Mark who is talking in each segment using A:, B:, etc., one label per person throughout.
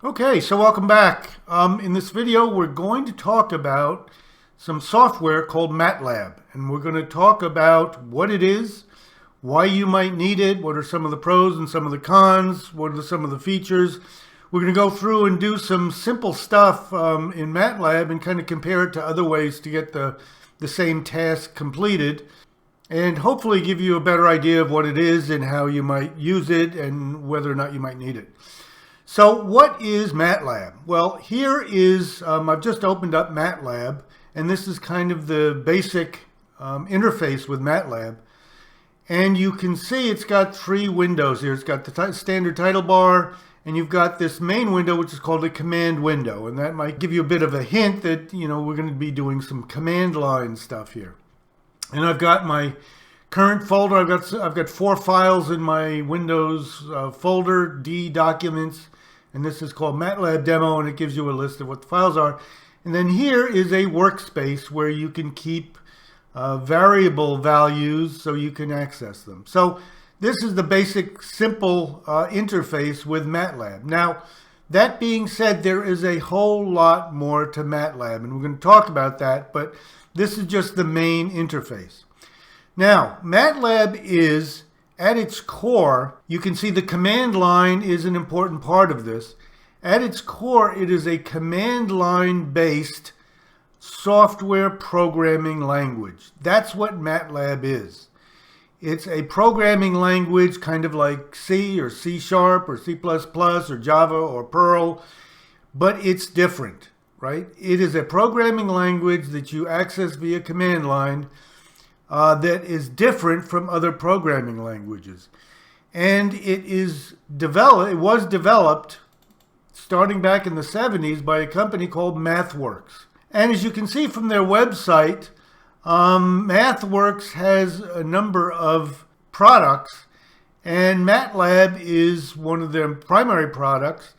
A: Okay, so welcome back. In this video, we're going to talk about some software called Matlab, and we're going to talk about what it is, why you might need it, what are some of the pros and some of the cons, what are some of the features. We're going to go through and do some simple stuff in Matlab and kind of compare it to other ways to get the same task completed, and hopefully give you a better idea of what it is and how you might use it and whether or not you might need it. So what is Matlab? Well, here is, I've just opened up Matlab, and this is kind of the basic interface with Matlab. And you can see it's got three windows here. It's got the standard title bar, and you've got this main window, which is called a command window. And that might give you a bit of a hint that, we're going to be doing some command line stuff here. And I've got my current folder. I've got 4 files in my Windows folder, D documents. And this is called Matlab Demo, and it gives you a list of what the files are. And then here is a workspace where you can keep variable values so you can access them. So this is the basic, simple interface with Matlab. Now, that being said, there is a whole lot more to Matlab, and we're going to talk about that, but this is just the main interface. Now, Matlab is, at its core, you can see the command line is an important part of this. At its core, it is a command line based software programming language. That's what Matlab is. It's a programming language kind of like C or C# or C++ or Java or Perl, but it's different, right? It is a programming language that you access via command line that is different from other programming languages. And it was developed starting back in the 70s by a company called MathWorks. And as you can see from their website, MathWorks has a number of products, and Matlab is one of their primary products.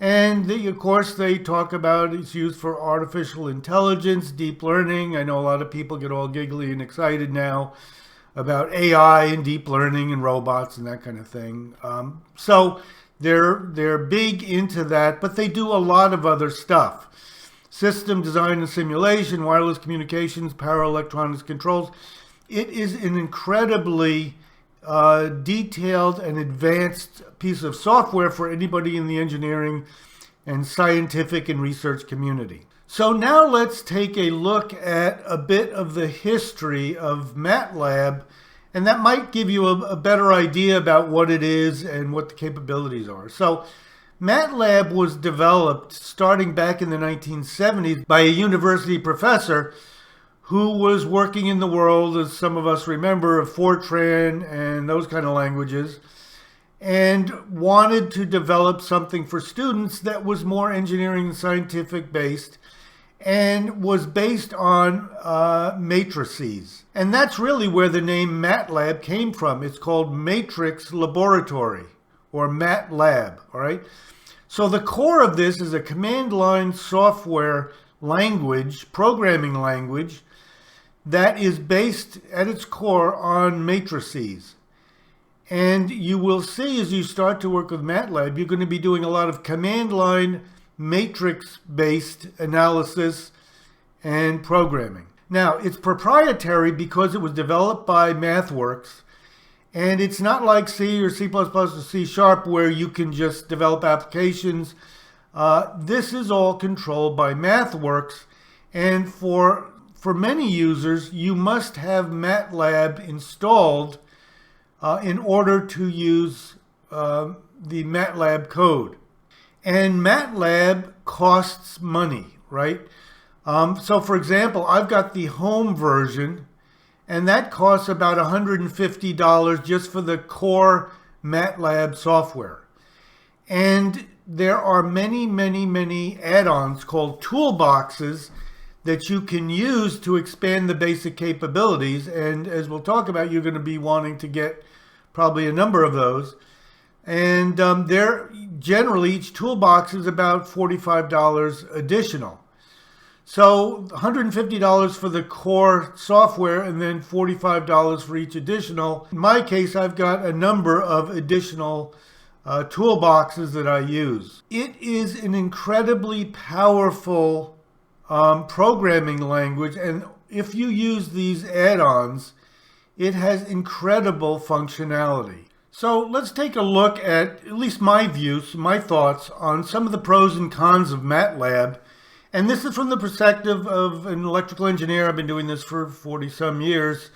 A: And of course, they talk about it's used for artificial intelligence, deep learning. I know a lot of people get all giggly and excited now about AI and deep learning and robots and that kind of thing. So they're big into that, but they do a lot of other stuff. System design and simulation, wireless communications, power electronics controls. It is an incredibly detailed and advanced piece of software for anybody in the engineering and scientific and research community. So now let's take a look at a bit of the history of Matlab, and that might give you a better idea about what it is and what the capabilities are. So Matlab was developed starting back in the 1970s by a university professor who was working in the world, as some of us remember, of Fortran and those kind of languages, and wanted to develop something for students that was more engineering and scientific based and was based on matrices. And that's really where the name Matlab came from. It's called Matrix Laboratory, or Matlab, all right? So the core of this is a command line software language, programming language, that is based at its core on matrices. And you will see as you start to work with Matlab, you're going to be doing a lot of command line matrix-based analysis and programming. Now, it's proprietary because it was developed by MathWorks, and it's not like C or C++ or C# where you can just develop applications. This is all controlled by MathWorks, and for many users, you must have Matlab installed in order to use the Matlab code. And Matlab costs money, right? So for example, I've got the home version, and that costs about $150 just for the core Matlab software. And there are many, many, many add-ons called toolboxes that you can use to expand the basic capabilities. And as we'll talk about, you're going to be wanting to get probably a number of those. And they're generally, each toolbox is about $45 additional. So $150 for the core software and then $45 for each additional. In my case, I've got a number of additional toolboxes that I use. It is an incredibly powerful programming language, and if you use these add-ons, it has incredible functionality. So let's take a look at least my views, my thoughts on some of the pros and cons of Matlab. And this is from the perspective of an electrical engineer. I've been doing this for 40 some years.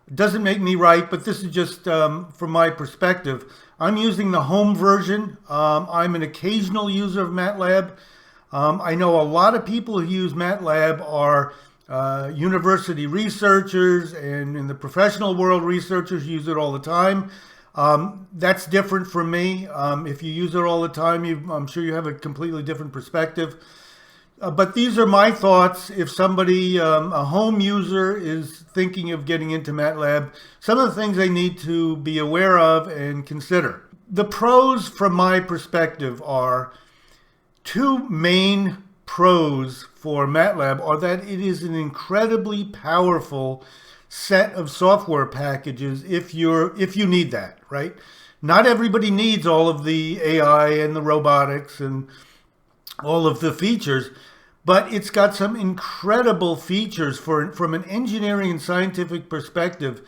A: It doesn't make me right, but this is just from my perspective. I'm using the home version. I'm an occasional user of Matlab. I know a lot of people who use Matlab are university researchers, and in the professional world, researchers use it all the time. That's different from me. If you use it all the time, I'm sure you have a completely different perspective. But these are my thoughts. If somebody, a home user, is thinking of getting into Matlab, some of the things they need to be aware of and consider. The pros from my perspective are, two main pros for Matlab are that it is an incredibly powerful set of software packages if you need that, right? Not everybody needs all of the AI and the robotics and all of the features, but it's got some incredible features from an engineering and scientific perspective.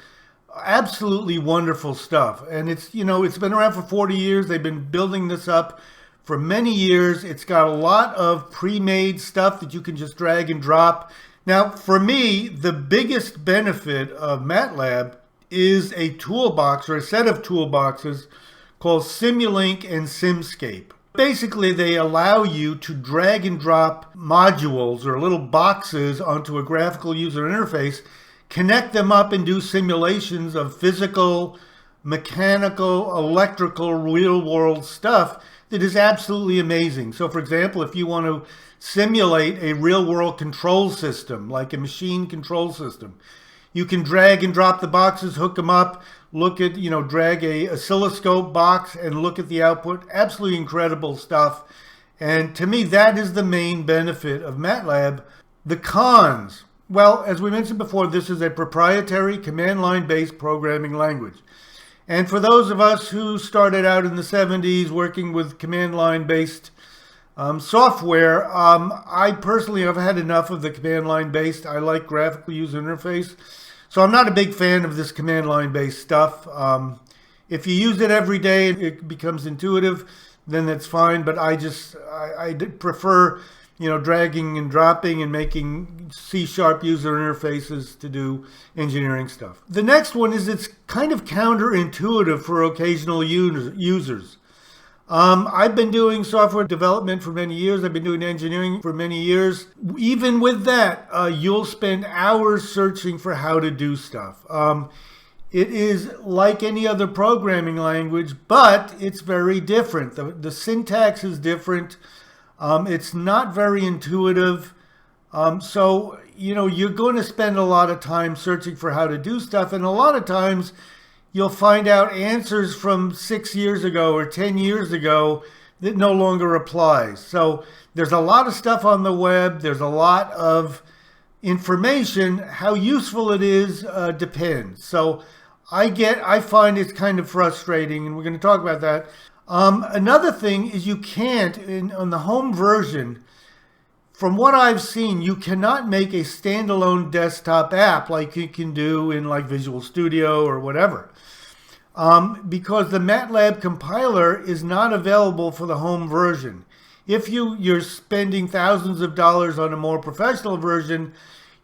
A: Absolutely wonderful stuff. And it's been around for 40 years. They've been building this up for many years. It's got a lot of pre-made stuff that you can just drag and drop. Now, for me, the biggest benefit of Matlab is a toolbox, or a set of toolboxes called Simulink and Simscape. Basically, they allow you to drag and drop modules or little boxes onto a graphical user interface, connect them up and do simulations of physical, mechanical, electrical, real-world stuff that is absolutely amazing. So, for example, if you want to simulate a real-world control system, like a machine control system, you can drag and drop the boxes, hook them up, look at, drag a oscilloscope box and look at the output. Absolutely incredible stuff. And to me, that is the main benefit of Matlab. The cons, well, as we mentioned before, this is a proprietary command line-based programming language. And for those of us who started out in the 70s working with command line-based software, I personally have had enough of the command line-based. I like graphical user interface. So I'm not a big fan of this command line-based stuff. If you use it every day, it becomes intuitive, then that's fine. But I prefer, dragging and dropping and making C# user interfaces to do engineering stuff. The next one is it's kind of counterintuitive for occasional users. I've been doing software development for many years. I've been doing engineering for many years. Even with that, you'll spend hours searching for how to do stuff. It is like any other programming language, but it's very different. The syntax is different. It's not very intuitive. So, you're going to spend a lot of time searching for how to do stuff. And a lot of times, you'll find out answers from 6 years ago or 10 years ago that no longer applies. So there's a lot of stuff on the web. There's a lot of information. How useful it is depends. So I find it's kind of frustrating, and we're going to talk about that. Another thing is you can't, on the home version, from what I've seen, you cannot make a standalone desktop app like you can do in like Visual Studio or whatever. Because the Matlab compiler is not available for the home version. If you're spending thousands of dollars on a more professional version,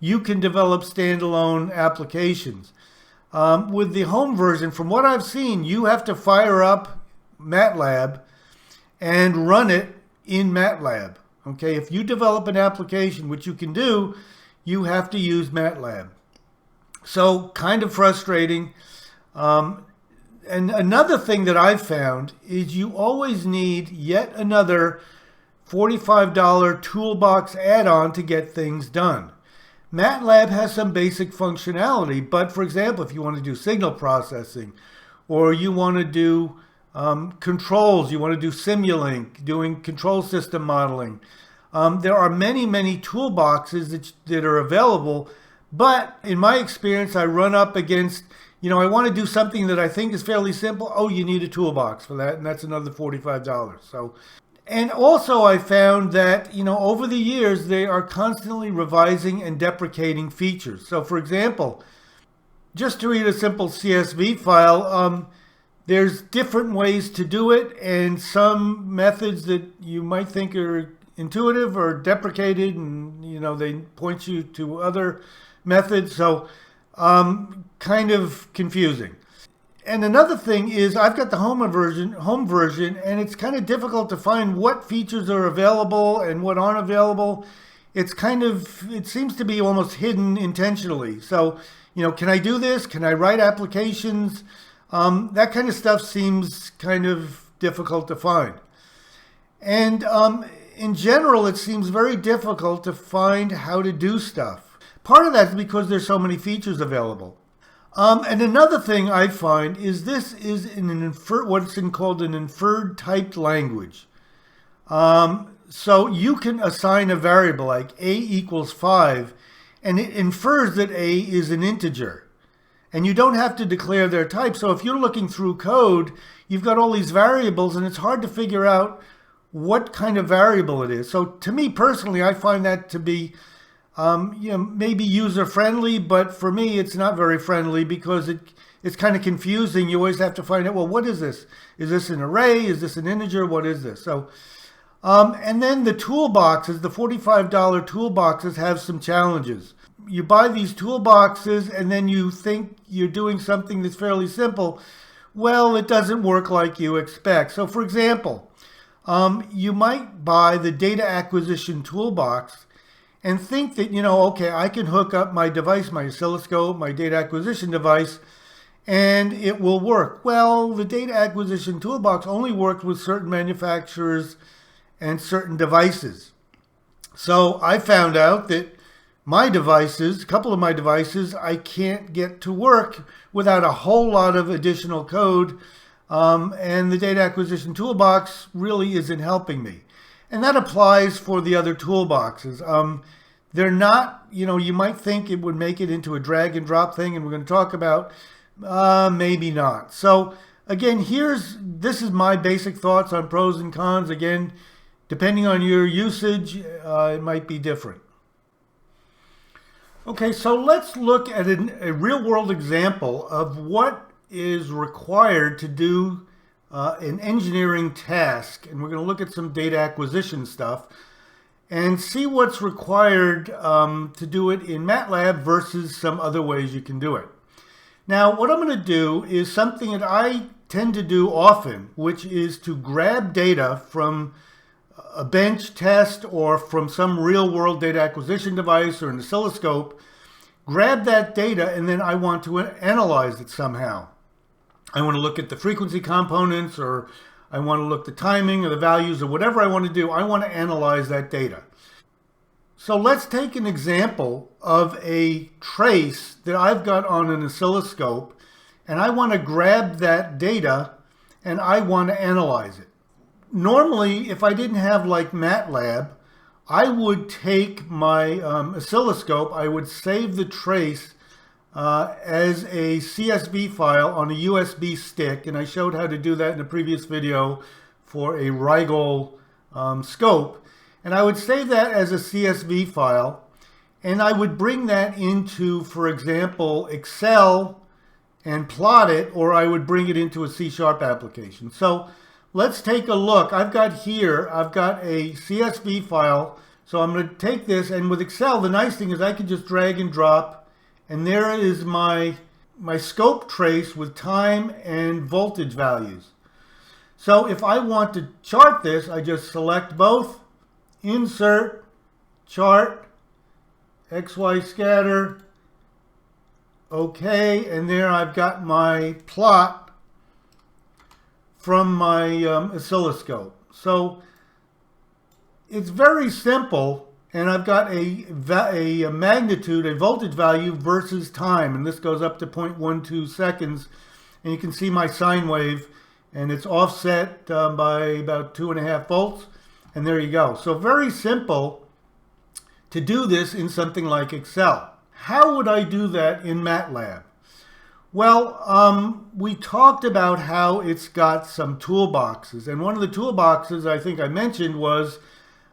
A: you can develop standalone applications. With the home version, from what I've seen, you have to fire up Matlab and run it in Matlab. Okay, if you develop an application, which you can do, you have to use Matlab. So kind of frustrating. And another thing that I've found is you always need yet another $45 Toolbox add-on to get things done. Matlab has some basic functionality, but for example, if you want to do signal processing, or you want to do controls, you want to do Simulink, doing control system modeling, there are many, many toolboxes that are available, but in my experience, I run up against I want to do something that I think is fairly simple. Oh, you need a toolbox for that, and that's another $45. So, and also I found that, over the years, they are constantly revising and deprecating features. So for example, just to read a simple CSV file, there's different ways to do it, and some methods that you might think are intuitive are deprecated, and they point you to other methods. So kind of confusing. And another thing is I've got the home version, and it's kind of difficult to find what features are available and what aren't available. It seems to be almost hidden intentionally. So, can I do this? Can I write applications? That kind of stuff seems kind of difficult to find. And in general, it seems very difficult to find how to do stuff. Part of that is because there's so many features available. And another thing I find is this is what's called an inferred typed language. So you can assign a variable like a equals 5, and it infers that a is an integer. And you don't have to declare their type. So if you're looking through code, you've got all these variables, and it's hard to figure out what kind of variable it is. So to me personally, I find that to be maybe user-friendly, but for me, it's not very friendly because it's kind of confusing. You always have to find out, well, what is this? Is this an array? Is this an integer? What is this? So, and then the toolboxes, the $45 toolboxes have some challenges. You buy these toolboxes and then you think you're doing something that's fairly simple. Well, it doesn't work like you expect. So for example, you might buy the data acquisition toolbox and think that, okay, I can hook up my device, my oscilloscope, my data acquisition device, and it will work. Well, the data acquisition toolbox only works with certain manufacturers and certain devices. So I found out that a couple of my devices, I can't get to work without a whole lot of additional code, and the data acquisition toolbox really isn't helping me. And that applies for the other toolboxes. They're not, you might think it would make it into a drag and drop thing, and we're going to talk about, maybe not. So again, this is my basic thoughts on pros and cons. Again, depending on your usage, it might be different. Okay, so let's look at a real-world example of what is required to do an engineering task, and we're going to look at some data acquisition stuff and see what's required to do it in Matlab versus some other ways you can do it. Now, what I'm going to do is something that I tend to do often, which is to grab data from a bench test or from some real-world data acquisition device or an oscilloscope, grab that data, and then I want to analyze it somehow. I want to look at the frequency components, or I want to look at the timing or the values or whatever I want to do. I want to analyze that data. So let's take an example of a trace that I've got on an oscilloscope, and I want to grab that data and I want to analyze it. Normally, if I didn't have like Matlab, I would take my oscilloscope, I would save the trace as a CSV file on a USB stick, and I showed how to do that in a previous video for a Rigol scope. And I would save that as a CSV file, and I would bring that into, for example, Excel and plot it, or I would bring it into a C# application. So let's take a look. I've got a CSV file, so I'm going to take this, and with Excel, the nice thing is I can just drag and drop, and there is my scope trace with time and voltage values. So if I want to chart this, I just select both, insert, chart, XY scatter, okay, and there I've got my plot from my oscilloscope. So it's very simple, and I've got a magnitude, a voltage value versus time, and this goes up to 0.12 seconds, and you can see my sine wave, and it's offset by about 2.5 volts, and there you go. So very simple to do this in something like Excel. How would I do that in Matlab? Well, we talked about how it's got some toolboxes, and one of the toolboxes I think I mentioned was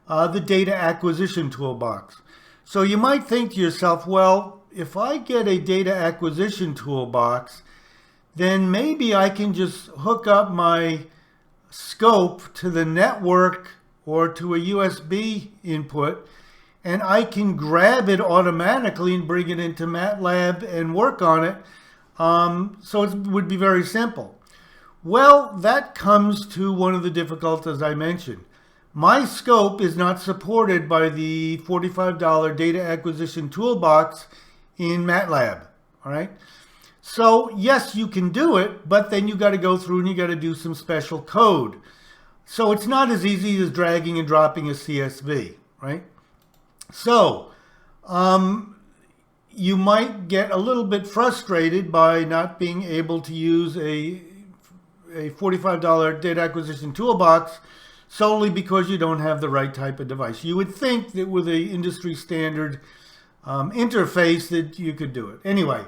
A: the data acquisition toolbox. So you might think to yourself, well, if I get a data acquisition toolbox, then maybe I can just hook up my scope to the network or to a USB input, and I can grab it automatically and bring it into MATLAB and work on it. So it would be very simple. Well, that comes to one of the difficulties I mentioned. My scope is not supported by the $45 data acquisition toolbox in MATLAB. All right. So yes, you can do it, but then you got to go through and you got to do some special code. So it's not as easy as dragging and dropping a CSV, right? So you might get a little bit frustrated by not being able to use a $45 data acquisition toolbox solely because you don't have the right type of device. You would think that with a industry standard interface that you could do it. Anyway,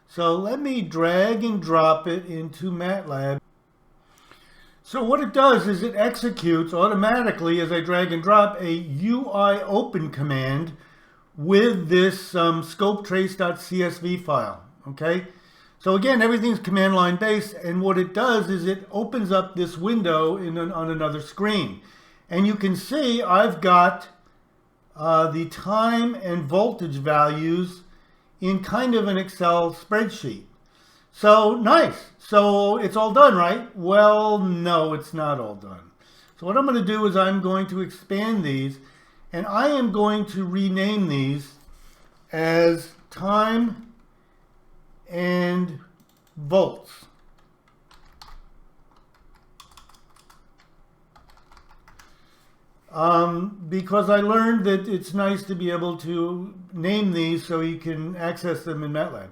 A: so let me drag and drop it into MATLAB. So what it does is it executes automatically as I drag and drop a UI open command with this scopetrace.csv file. Okay, so again, everything's command line based, and what it does is it opens up this window on another screen, and you can see I've got the time and voltage values in kind of an Excel spreadsheet. So nice. So it's all done, right? Well, no, it's not all done. So what I'm going to do is I'm going to expand these, and I am going to rename these as time and volts. Because I learned that it's nice to be able to name these so you can access them in MATLAB.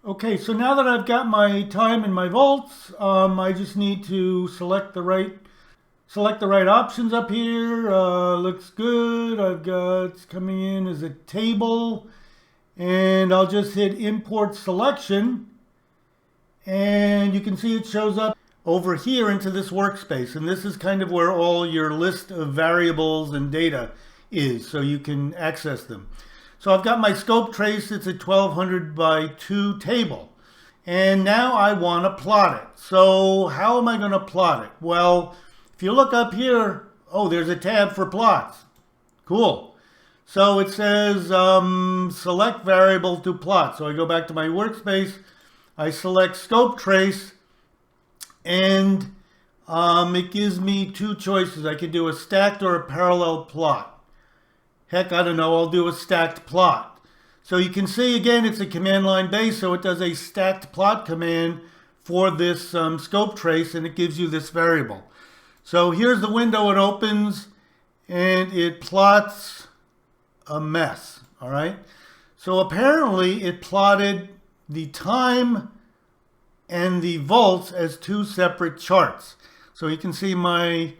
A: Okay, so now that I've got my time and my volts, I just need to select the right options up here. Looks good. I've got it's coming in as a table, and I'll just hit import selection, and you can see it shows up over here into this workspace, and this is kind of where all your list of variables and data is, so you can access them. So I've got my scope trace. It's a 1200 by 2 table, and now I want to plot it. So how am I going to plot it? Well, if you look up here, oh, there's a tab for plots. Cool. So it says select variable to plot. So I go back to my workspace, I select scope trace, and it gives me two choices. I could do a stacked or a parallel plot. Heck, I don't know, I'll do a stacked plot. So you can see again, it's a command line base, so it does a stacked plot command for this scope trace, and it gives you this variable. So here's the window it opens, and it plots a mess, all right? So apparently it plotted the time and the volts as two separate charts. So you can see my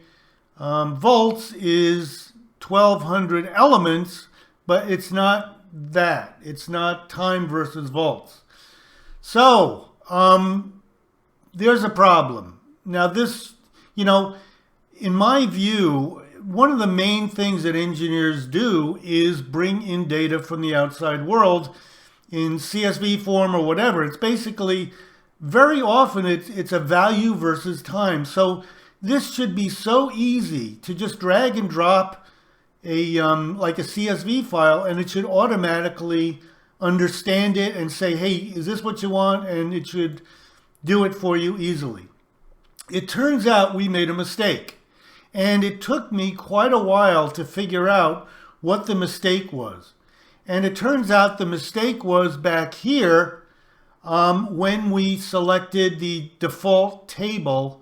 A: volts is 1200 elements, but it's not that. It's not time versus volts. So there's a problem. Now this, in my view, one of the main things that engineers do is bring in data from the outside world in CSV form or whatever. It's basically, very often it's a value versus time. So this should be so easy to just drag and drop like a CSV file, and it should automatically understand it and say, hey, is this what you want? And it should do it for you easily. It turns out we made a mistake, and it took me quite a while to figure out what the mistake was. And it turns out the mistake was back here when we selected the default table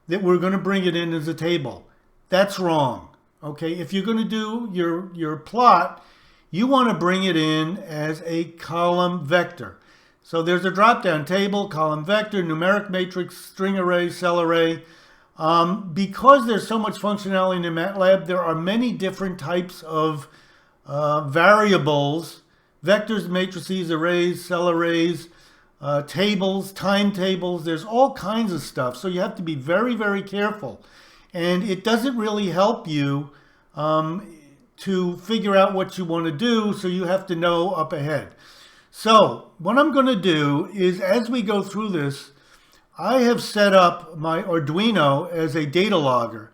A: that we're going to bring it in as a table. That's wrong. Okay, if you're going to do your plot, you want to bring it in as a column vector. So there's a drop-down table, column vector, numeric matrix, string array, cell array. Because there's so much functionality in MATLAB, there are many different types of variables, vectors, matrices, arrays, cell arrays, tables, timetables. There's all kinds of stuff. So you have to be very, very careful. And it doesn't really help you to figure out what you want to do. So you have to know up ahead. So what I'm going to do is, as we go through this, I have set up my Arduino as a data logger.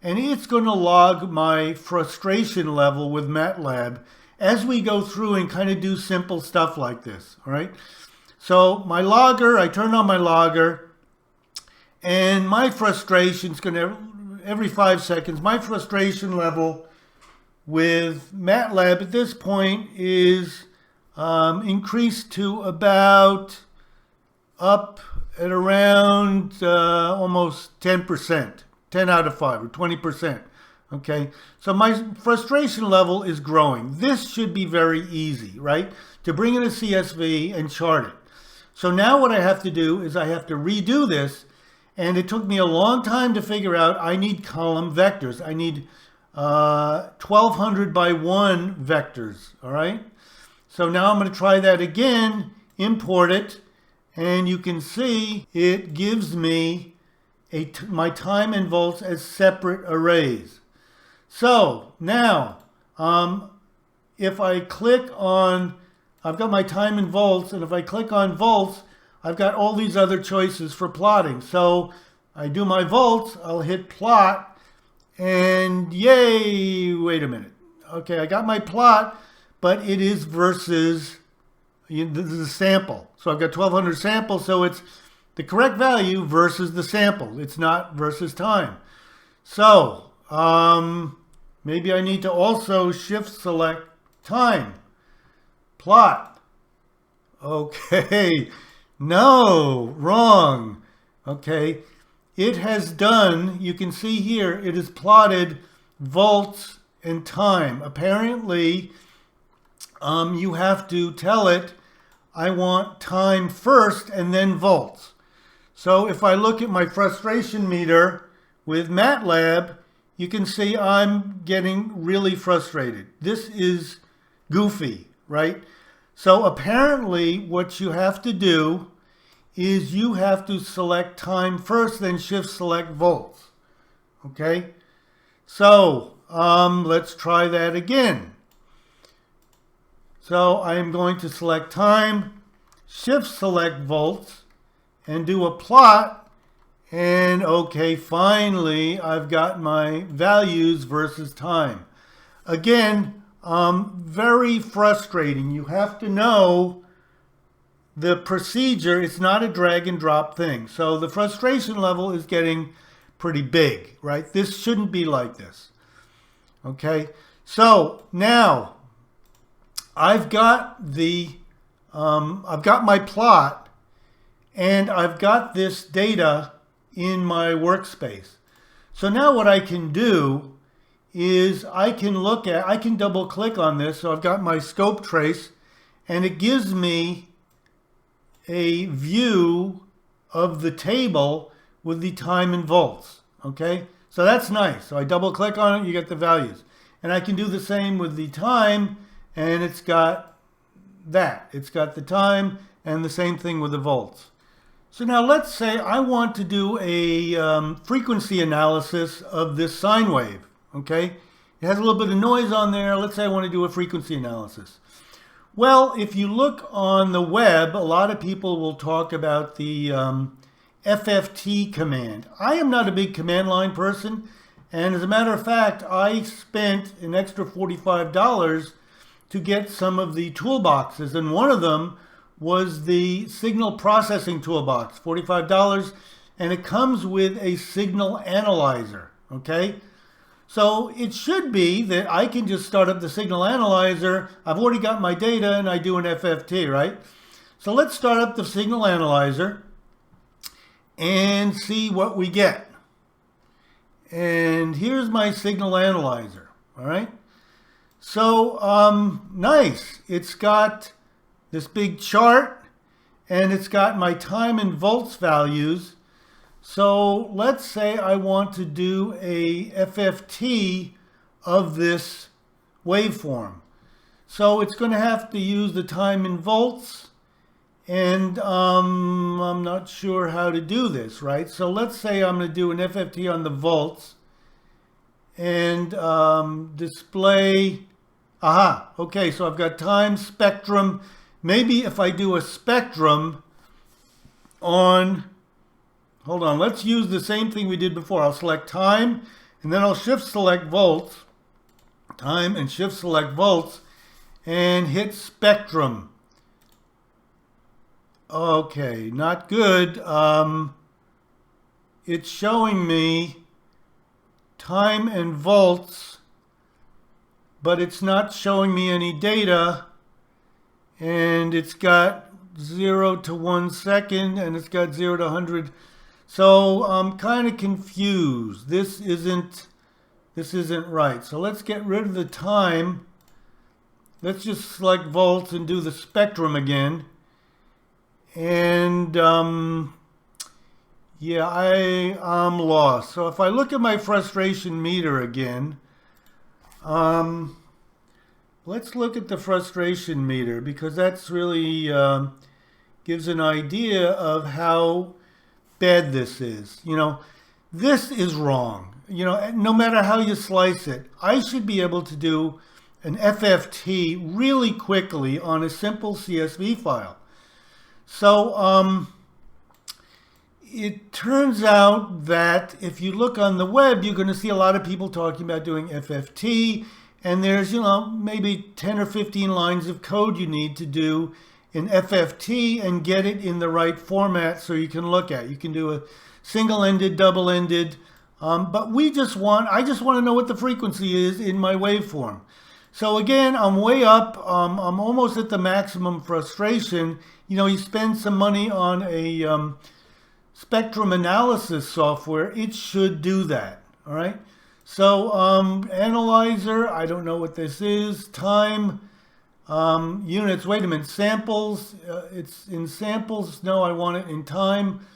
A: And it's going to log my frustration level with Matlab as we go through and kind of do simple stuff like this. All right. So my logger, I turn on my logger, and my frustration's going to, every 5 seconds, my frustration level with Matlab at this point is increased to about up at around almost 10%, 10 out of 5 or 20%. Okay, so my frustration level is growing. This should be very easy, right? To bring in a CSV and chart it. So now what I have to do is I have to redo this, and it took me a long time to figure out I need column vectors. I need 1200 by 1 vectors, all right? So now I'm going to try that again, import it, and you can see it gives me my time and volts as separate arrays. So now, if I click on, I've got my time in volts, and if I click on volts, I've got all these other choices for plotting. So I do my volts, I'll hit plot, and yay, wait a minute. Okay, I got my plot, but it is versus the sample. So I've got 1200 samples, so it's the correct value versus the sample. It's not versus time. So maybe I need to also shift select time. Plot. Okay. No, wrong. Okay. It has done, you can see here, it has plotted volts and time. Apparently, you have to tell it, I want time first and then volts. So if I look at my frustration meter with Matlab, you can see I'm getting really frustrated. This is goofy, right? So apparently what you have to do is you have to select time first, then shift select volts. Okay? So let's try that again. So I am going to select time, shift select volts, and do a plot. And okay, finally I've got my values versus time. Again, very frustrating. You have to know the procedure. It's not a drag and drop thing. So the frustration level is getting pretty big, right? This shouldn't be like this. Okay, so now I've got my plot, and I've got this data in my workspace. So now what I can do is I can double click on this. So I've got my scope trace, and it gives me a view of the table with the time in volts. Okay, so that's nice. So I double click on it, you get the values. And I can do the same with the time, and it's got that. It's got the time, and the same thing with the volts. So now let's say I want to do a frequency analysis of this sine wave. Okay, it has a little bit of noise on there. Let's say I want to do a frequency analysis. Well, if you look on the web, a lot of people will talk about the FFT command. I am not a big command line person, and as a matter of fact, I spent an extra $45 to get some of the toolboxes, and one of them was the signal processing toolbox, $45, and it comes with a signal analyzer. Okay, so it should be that I can just start up the signal analyzer. I've already got my data, and I do an FFT, right? So let's start up the signal analyzer and see what we get. And here's my signal analyzer, all right? So nice. It's got this big chart, and it's got my time and volts values. So let's say I want to do a FFT of this waveform. So it's going to have to use the time in volts, And I'm not sure how to do this, right? So let's say I'm going to do an FFT on the volts and display. Aha, okay, so I've got time, spectrum. Maybe if I do a spectrum on, hold on, let's use the same thing we did before. I'll select time, and then I'll shift select volts, time and shift select volts, and hit spectrum. Okay, not good. It's showing me time and volts, but it's not showing me any data. And it's got 0 to 1 second, and it's got 0 to 100. So I'm kind of confused. This isn't right. So let's get rid of the time. Let's just select volts and do the spectrum again. And yeah, I'm lost. So if I look at my frustration meter again, let's look at the frustration meter, because that's really gives an idea of how bad this is. You know, this is wrong. You know, no matter how you slice it, I should be able to do an FFT really quickly on a simple CSV file. So it turns out that if you look on the web, you're going to see a lot of people talking about doing FFT. And there's, you know, maybe 10 or 15 lines of code you need to do in FFT and get it in the right format so you can look at. You can do a single-ended, double-ended, but I just want to know what the frequency is in my waveform. So again, I'm way up. I'm almost at the maximum frustration. You know, you spend some money on a spectrum analysis software, it should do that, all right? So analyzer, I don't know what this is. Time, units, wait a minute, samples, it's in samples. No, I want it in time.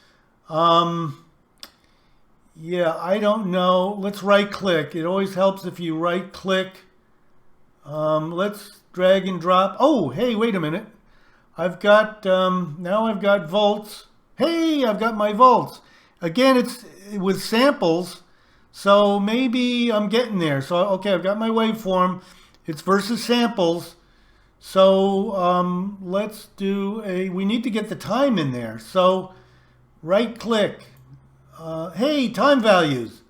A: Yeah, I don't know. Let's right click. It always helps if you right click. Let's drag and drop. Oh, hey, wait a minute. I've got, now I've got volts. Hey, I've got my volts. Again, it's with samples. So maybe I'm getting there. So, okay, I've got my waveform. It's versus samples. So let's do we need to get the time in there. So right click. Hey, time values.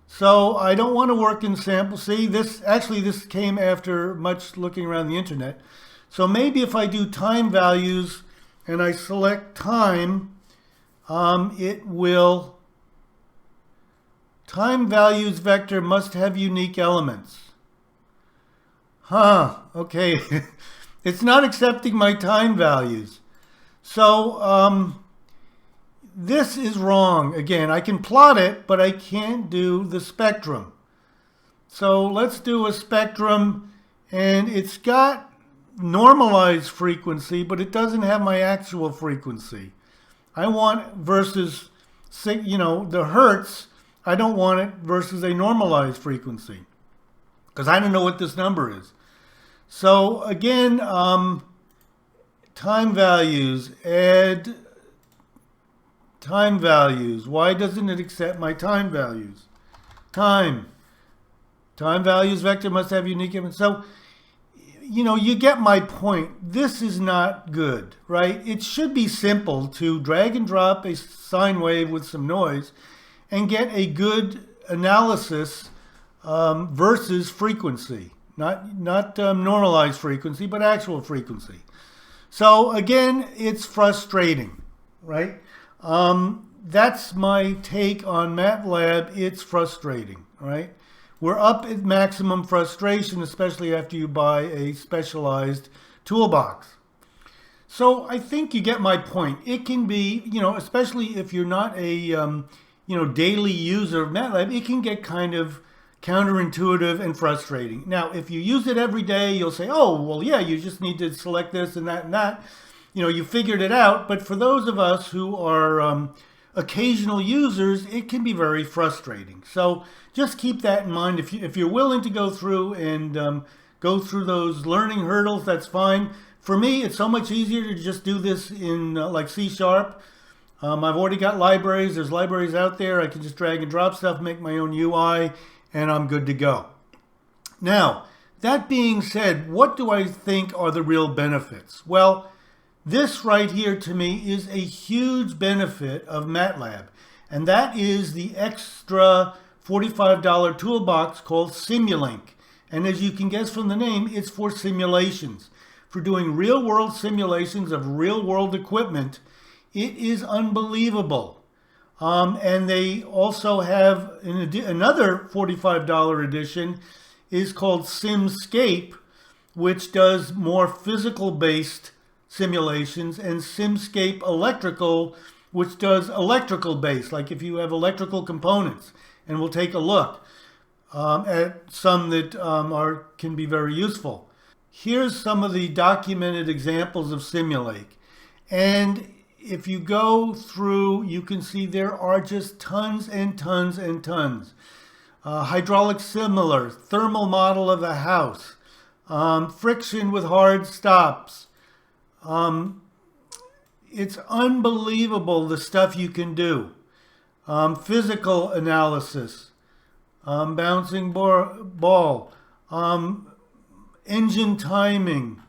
A: So I don't want to work in samples. See, this came after much looking around the internet. So maybe if I do time values and I select time, it will... Time values vector must have unique elements. Huh, okay. It's not accepting my time values. So this is wrong. Again, I can plot it, but I can't do the spectrum. So let's do a spectrum, and it's got normalized frequency, but it doesn't have my actual frequency. I want versus, you know, the hertz. I don't want it versus a normalized frequency because I don't know what this number is. So again, time values, add time values. Why doesn't it accept my time values? Time values vector must have unique elements. So, you know, you get my point. This is not good, right? It should be simple to drag and drop a sine wave with some noise and get a good analysis versus frequency, not normalized frequency, but actual frequency. So again, it's frustrating, right? That's my take on MATLAB. It's frustrating, right? We're up at maximum frustration, especially after you buy a specialized toolbox. So I think you get my point. It can be, you know, especially if you're not a daily user of MATLAB, it can get kind of counterintuitive and frustrating. Now, if you use it every day, you'll say, oh, well, yeah, you just need to select this and that and that. You know, you figured it out. But for those of us who are occasional users, it can be very frustrating. So just keep that in mind. If you're willing to go through and go through those learning hurdles, that's fine. For me, it's so much easier to just do this in like C#. I've already got libraries. There's libraries out there. I can just drag and drop stuff, make my own UI, and I'm good to go. Now, that being said, what do I think are the real benefits? Well, this right here to me is a huge benefit of Matlab, and that is the extra $45 toolbox called Simulink. And as you can guess from the name, it's for simulations. For doing real-world simulations of real-world equipment. It is unbelievable. And they also have another $45 edition is called SimScape, which does more physical-based simulations, and SimScape Electrical, which does electrical-based, like if you have electrical components. And we'll take a look at some that can be very useful. Here's some of the documented examples of Simulink. And if you go through, you can see there are just tons and tons and tons. Hydraulic similar, thermal model of a house, friction with hard stops. It's unbelievable the stuff you can do. Physical analysis, bouncing ball, engine timing,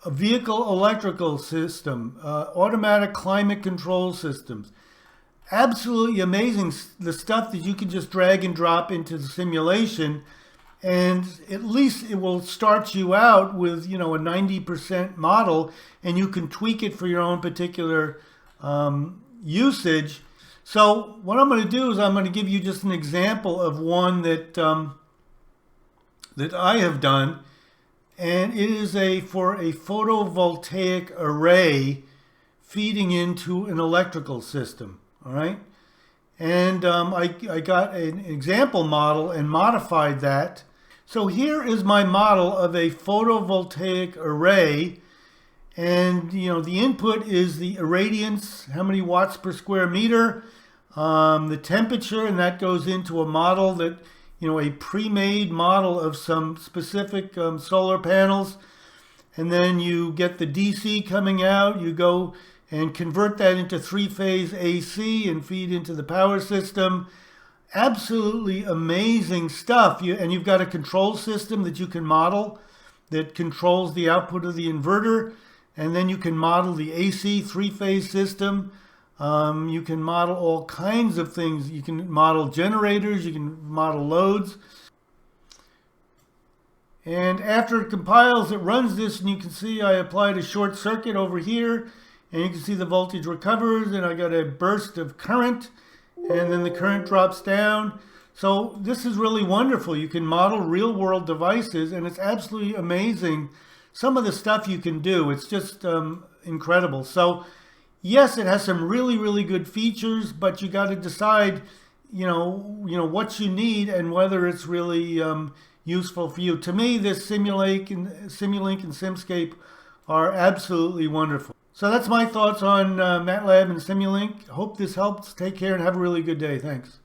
A: a vehicle electrical system, automatic climate control systems. Absolutely amazing, the stuff that you can just drag and drop into the simulation, and at least it will start you out with, a 90% model, and you can tweak it for your own particular usage. So what I'm going to do is I'm going to give you just an example of one that that I have done. And it is for a photovoltaic array feeding into an electrical system, all right? And I got an example model and modified that. So here is my model of a photovoltaic array. And, the input is the irradiance, how many watts per square meter, the temperature, and that goes into a model that, a pre-made model of some specific solar panels. And then you get the DC coming out. You go and convert that into three-phase AC and feed into the power system. Absolutely amazing stuff. And you've got a control system that you can model that controls the output of the inverter. And then you can model the AC three-phase system. You can model all kinds of things. You can model generators, you can model loads. And after it compiles, it runs this, and you can see I applied a short circuit over here, and you can see the voltage recovers, and I got a burst of current, and then the current drops down. So this is really wonderful. You can model real-world devices, and it's absolutely amazing some of the stuff you can do. It's just incredible. So yes, it has some really, really good features, but you got to decide, what you need and whether it's really useful for you. To me, this Simulink and SimScape are absolutely wonderful. So that's my thoughts on Matlab and Simulink. Hope this helps. Take care and have a really good day. Thanks.